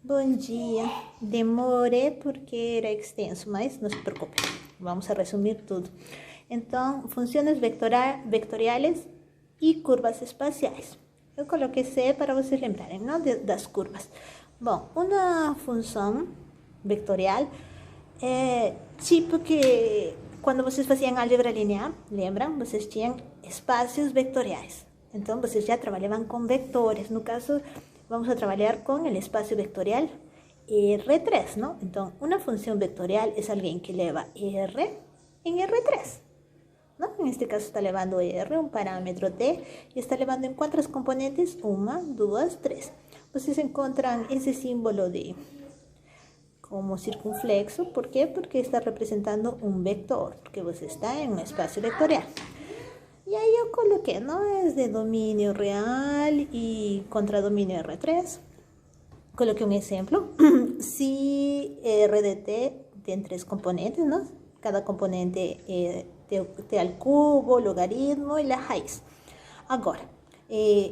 Bom dia. Demorei porque era extenso, mas não se preocupe. Vamos a resumir tudo. Então, funções vetoriais e curvas espaciais. Eu coloquei C para vocês lembrarem, não das curvas. Bom, uma função vetorial é tipo que quando vocês faziam álgebra linear, lembram? Vocês tinham espaços vetoriais. Então, vocês já trabalhavam com vetores. No caso, vamos a trabalhar con el espacio vectorial R3, ¿no? Entonces, una función vectorial es alguien que eleva R en R3, ¿no? En este caso está elevando R, un parámetro T, y está elevando en cuántas componentes? 1, 2, 3. Ustedes encuentran ese símbolo de como circunflexo. ¿Por qué? Porque está representando un vector, porque pues está en un espacio vectorial. Y ahí yo coloqué, ¿no? Es de dominio real y contradominio R3. Coloqué un ejemplo. Si R de T tiene 3 componentes, ¿no? Cada componente T al cubo, logaritmo y la raiz. Ahora,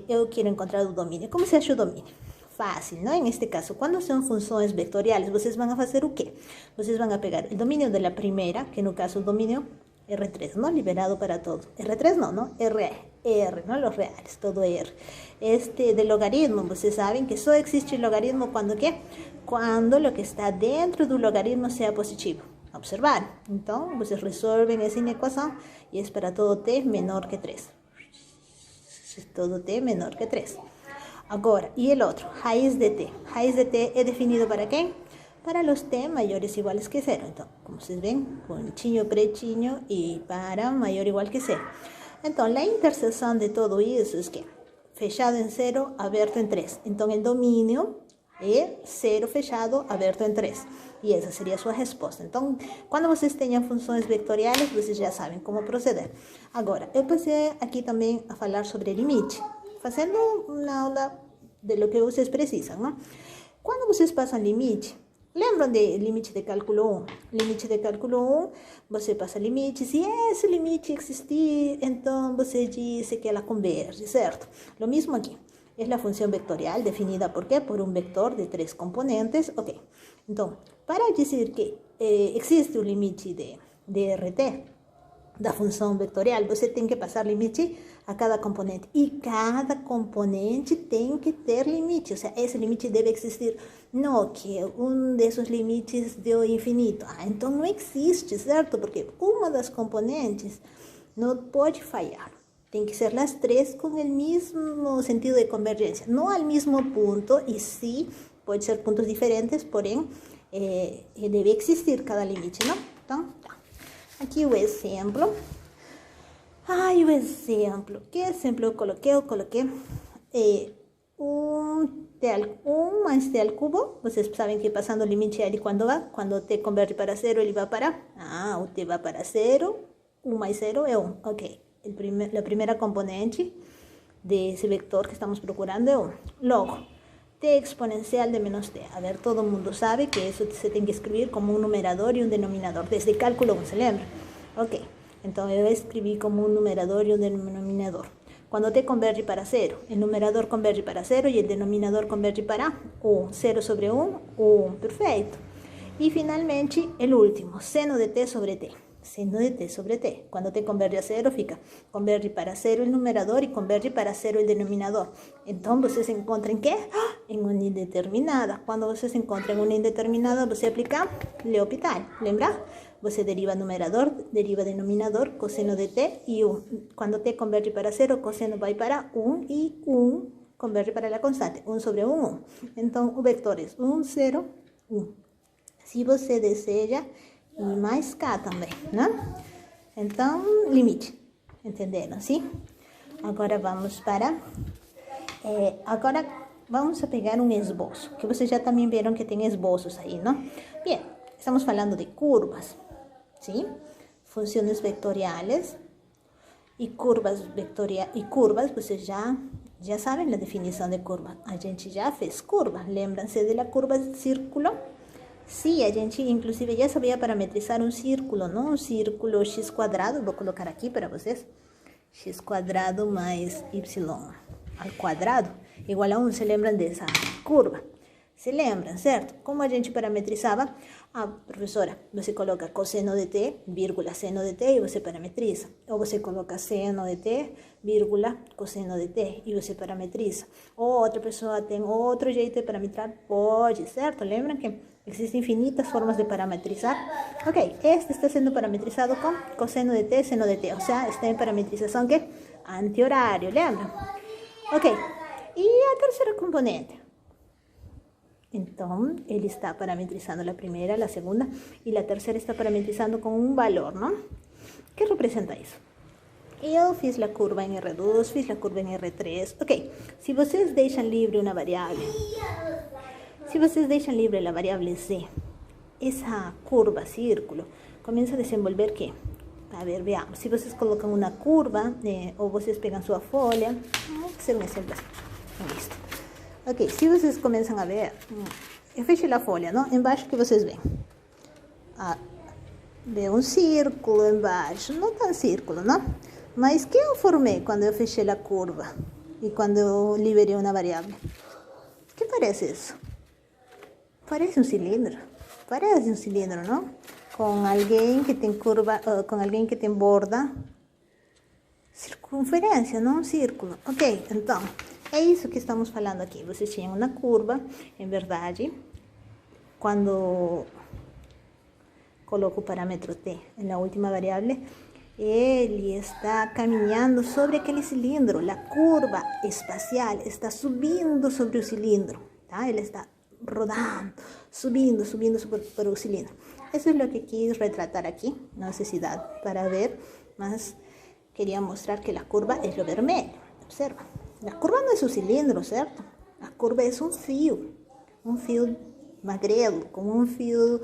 yo quiero encontrar el dominio. ¿Cómo se hace el dominio? Fácil, ¿no? En este caso, cuando son funciones vectoriales, ustedes van a hacer o qué? Ustedes van a pegar el dominio de la primera, que en el caso el dominio R3, ¿no? Liberado para todo. R3 no, R, ¿no? Los reales, todo R. De logaritmo, ustedes saben que solo existe el logaritmo cuando ¿qué? Cuando lo que está dentro de un logaritmo sea positivo. Observar. Entonces, ustedes resuelven esa inecuación y es para todo T menor que 3. Todo T menor que 3. Ahora, y el otro, raíz de T. Raíz de T es definido para qué? Para los T mayores o iguales que 0. Entonces, como ustedes ven, ponchiño, prechiño y para mayor o igual que 0. Entonces, la intersección de todo eso es que fechado en 0, abierto en 3. Entonces, el dominio es 0 fechado, abierto en 3. Y esa sería su respuesta. Entonces, cuando ustedes tengan funciones vectoriales, ustedes ya saben cómo proceder. Ahora, yo pasé aquí también a hablar sobre limite. Haciendo una aula de lo que ustedes precisan, ¿no? Cuando ustedes pasan limite, lembram de limite de cálculo 1? Limite de cálculo 1, você passa limite. Se esse limite existir, então você dice que ela converge, certo? Lo mismo aquí. Es la función vectorial definida ¿por qué? Por un vector de 3 componentes. Ok. Entonces, para decir que existe un límite de RT, da função vectorial, você tem que passar limite a cada componente. E cada componente tem que ter limite. Ou seja, esse limite deve existir. Não que um desses limites deu infinito. Então não existe, certo? Porque uma das componentes não pode falhar. Tem que ser as 3 com o mesmo sentido de convergência. Não ao mesmo ponto, e sim, pode ser pontos diferentes, porém, deve existir cada limite, não? Então, tá. Aqui o exemplo. Ai, o exemplo. Que exemplo eu coloquei? Eu coloquei 1 mais t ao cubo. Vocês sabem que passando o limite ali quando vai? Quando t converge para 0, ele vai para... o t vai para 0. 1 mais 0 é 1. Ok. La primera componente de ese vector que estamos procurando es 1. Luego, t exponencial de menos t. A ver, todo el mundo sabe que eso se tiene que escribir como un numerador y un denominador. Desde cálculo 1 se lembra. Ok, entonces yo voy a escribir como un numerador y un denominador. Cuando t converge para 0, el numerador converge para 0 y el denominador converge para 1. 0 sobre 1, 1. Perfecto. Y finalmente, el último, seno de t sobre t. Seno de t sobre t. Cuando t converge a 0, fica converge para 0 el numerador y converge para 0 el denominador. Entonces, ¿ustedes se encuentran en qué? En una indeterminada. Cuando ustedes se encuentran en una indeterminada, você aplica L'Hopital. ¿Lembra? Você deriva numerador, deriva denominador, coseno de t y 1. Cuando t converge para 0, coseno va para 1 y 1 converge para la constante. 1 sobre 1, 1. Entonces, o vector es 1, 0, 1. Si você deseja, e mais K também, né? Então, limite. Entenderam, sim? Agora vamos para... agora vamos a pegar um esboço, que vocês já também viram que tem esboços aí, não? Bem, estamos falando de curvas, sim? Funções vetoriais e curvas vocês já sabem a definição de curva. A gente já fez curva. Lembram-se da curva de círculo? Sí, a gente inclusive ya sabía parametrizar un círculo, ¿no? Un círculo x cuadrado, voy a colocar aquí para ustedes. X cuadrado más y al cuadrado igual a 1, ¿se lembran de esa curva? Se lembram, certo? Como a gente parametrizava? Ah, professora, você coloca cosseno de t, vírgula, seno de t e você parametriza. Ou você coloca seno de t, vírgula, cosseno de t e você parametriza. Ou outra pessoa tem outro jeito de parametrar? Pode, certo? Lembram que existem infinitas formas de parametrizar? Ok, este está sendo parametrizado com cosseno de t, seno de t. O sea, está em parametrização que? Anti-horário, lembram? Ok, e a terceira componente? Então, ele está parametrizando a primeira, a segunda e a terceira está parametrizando com um valor, não? Que representa isso? Eu fiz a curva em R2, fiz a curva em R3. Ok, se vocês deixam livre uma variável, se vocês deixam livre a variável Z, essa curva, círculo, começa a desenvolver quê? A ver, veamos. Se vocês colocam uma curva, ou vocês pegam sua folha, vamos fazer um exemplo assim, isto. Ok, se vocês começam a ver, eu fechei a folha, não? Embaixo que vocês veem. Vê um círculo embaixo, não tão círculo, não? Mas que eu formei quando eu fechei a curva e quando eu liberei uma variável? Que parece isso? Parece um cilindro. Parece um cilindro, não? Com alguém que tem curva, com alguém que tem borda, circunferência, não um círculo. Ok, então, é isso que estamos falando aqui. Vocês tinham uma curva, em verdade, quando coloco o parâmetro t na última variável, ele está caminhando sobre aquele cilindro. A curva espacial está subindo sobre o cilindro, tá? Ele está rodando, subindo por o cilindro. Isso é o que quis retratar aqui. Não sei se dá para ver, mas queria mostrar que a curva é o vermelho. Observa. A curva não é um cilindro, certo? A curva é um fio magrelo, como um fio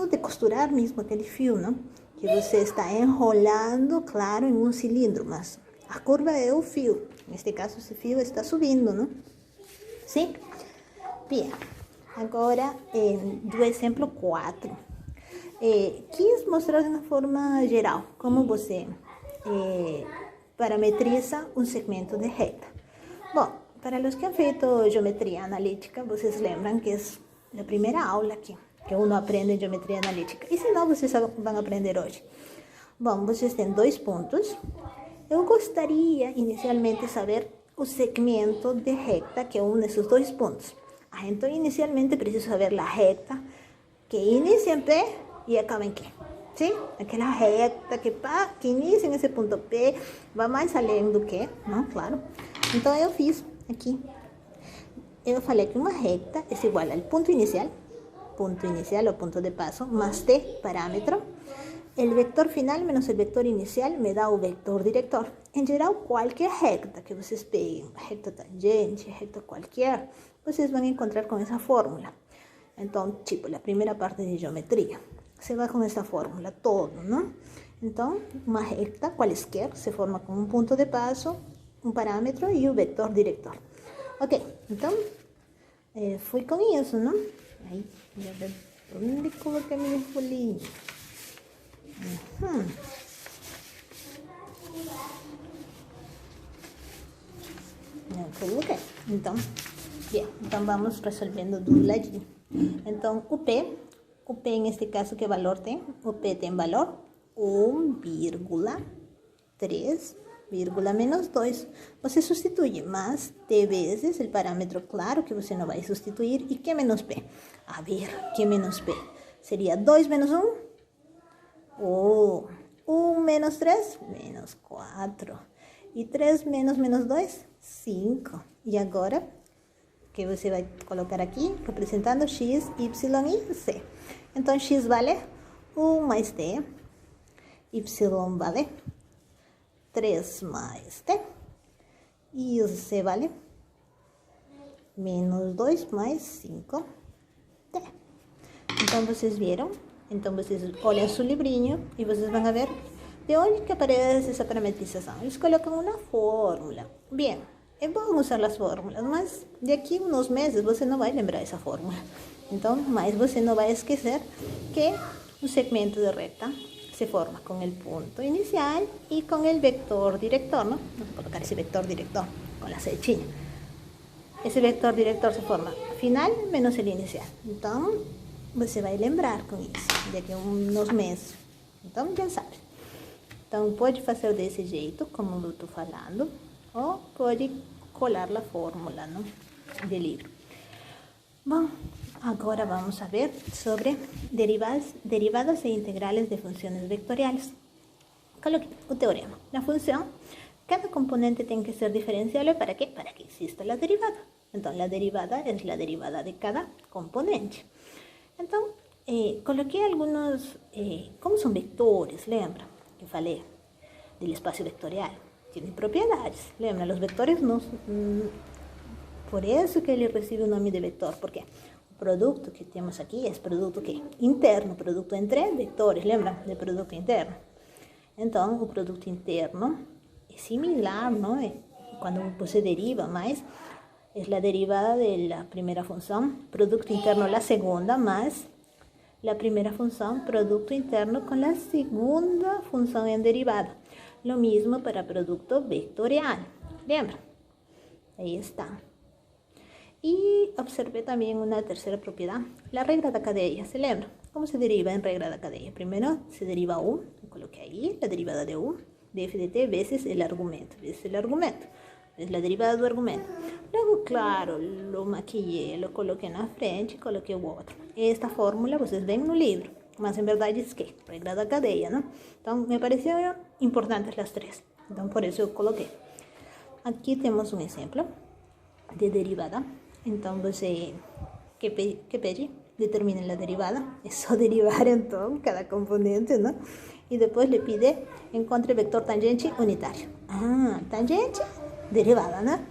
de costurar mesmo, aquele fio, não? Que você está enrolando, claro, em um cilindro, mas a curva é o fio. Neste caso, esse fio está subindo, não? Sim? Bem, agora, do exemplo 4. Quis mostrar de uma forma geral como você parametriza um segmento de reta. Bom, para os que han feito geometria analítica, vocês lembram que é a primeira aula que uno aprende geometria analítica. E se não, vocês vão aprender hoje. Bom, vocês têm 2 pontos. Eu gostaria inicialmente saber o segmento de reta que une esses 2 pontos. Então, inicialmente preciso saber a reta que inicia em P e acaba em Q. Sim? Aquela reta que inicia nesse ponto P, vai mais além do que, não? Claro. Então, eu fiz aqui. Eu falei que uma reta é igual ao ponto inicial o ponto de paso, más t, parâmetro. O vector final menos o vector inicial me dá o vector diretor. Em geral, qualquer reta que vocês peguem, reta tangente, reta qualquer, vocês vão encontrar com essa fórmula. Então, tipo, a primeira parte de geometria, se vai com essa fórmula todo, não? Então, uma reta qualquer se forma com um ponto de paso, um parâmetro e o vector diretor. Ok, então, fui com isso, não? Aí, já ver onde coloquei minha folhinha. Não coloquei. Então, então vamos resolvendo do ladinho. Então, o P neste caso, que valor tem? O P tem valor 1,3, menos 2. Você substitui mais t vezes o parâmetro, claro que você não vai substituir. E que menos P? A ver, que menos P? Seria 2 menos 1? Ou 1 menos 3? Menos 4. E 3 menos 2? 5. E agora, que você vai colocar aqui, representando x, y e z. Então, x vale 1 mais t, y vale 3 mais t, e o z vale menos 2 mais 5t. Então, vocês viram? Então, vocês olham seu livrinho e vocês vão ver de onde que aparece essa parametrização. Eles colocam uma fórmula. Bem, é bom usar as fórmulas, mas daqui a uns meses você não vai lembrar essa fórmula. Então, mas você não vai esquecer que o segmento de reta se forma com o ponto inicial e com o vector diretor, não? Vamos colocar esse vector diretor com a setinha. Esse vector diretor se forma final menos el inicial. Então, você vai lembrar com isso daqui a uns meses. Então, já sabe. Então, pode fazer desse jeito, como eu estou falando, ou pode colar a fórmula, não? Do livro. Bom, agora vamos a ver sobre derivadas e integrales de funciones vectoriales. Coloque o teorema. La función, cada componente tiene que ser diferenciable. ¿Para qué? Para que exista la derivada. Entonces, la derivada es la derivada de cada componente. Entonces, coloqué algunos, como son vectores, lembra que falei del espacio vectorial. Tienen propiedades, lembra, los vectores no... por eso que ele recibe o nome de vector, porque o produto que temos aqui é produto que? Interno, produto entre vectores, lembra? De produto interno. Então, o produto interno é similar, não é? Quando você deriva, mas é a derivada da primeira função, produto interno a segunda, mais a primeira função, produto interno com a segunda função em derivada. Lo mismo para produto vectorial, lembra? Aí está. E observé também uma terceira propriedade, a regra da cadeia. ¿Se lembra? Como se deriva em regra da cadeia? Primeiro se deriva U, eu coloquei aí, a derivada de U, de f de t vezes o argumento, vezes o argumento, vezes a derivada do argumento. Logo, claro, lo maquillei, lo coloquei na frente e coloquei o outro. Esta fórmula vocês veem no livro, mas em verdade é que regra da cadeia, não? Então, me pareceram importantes as três, então por isso eu coloquei. Aqui temos um exemplo de derivada. Então, você que pede? Determine a derivada. É só derivar, então, cada componente, não? E depois lhe pide, encontre vector tangente unitário. Ah, tangente, derivada, né?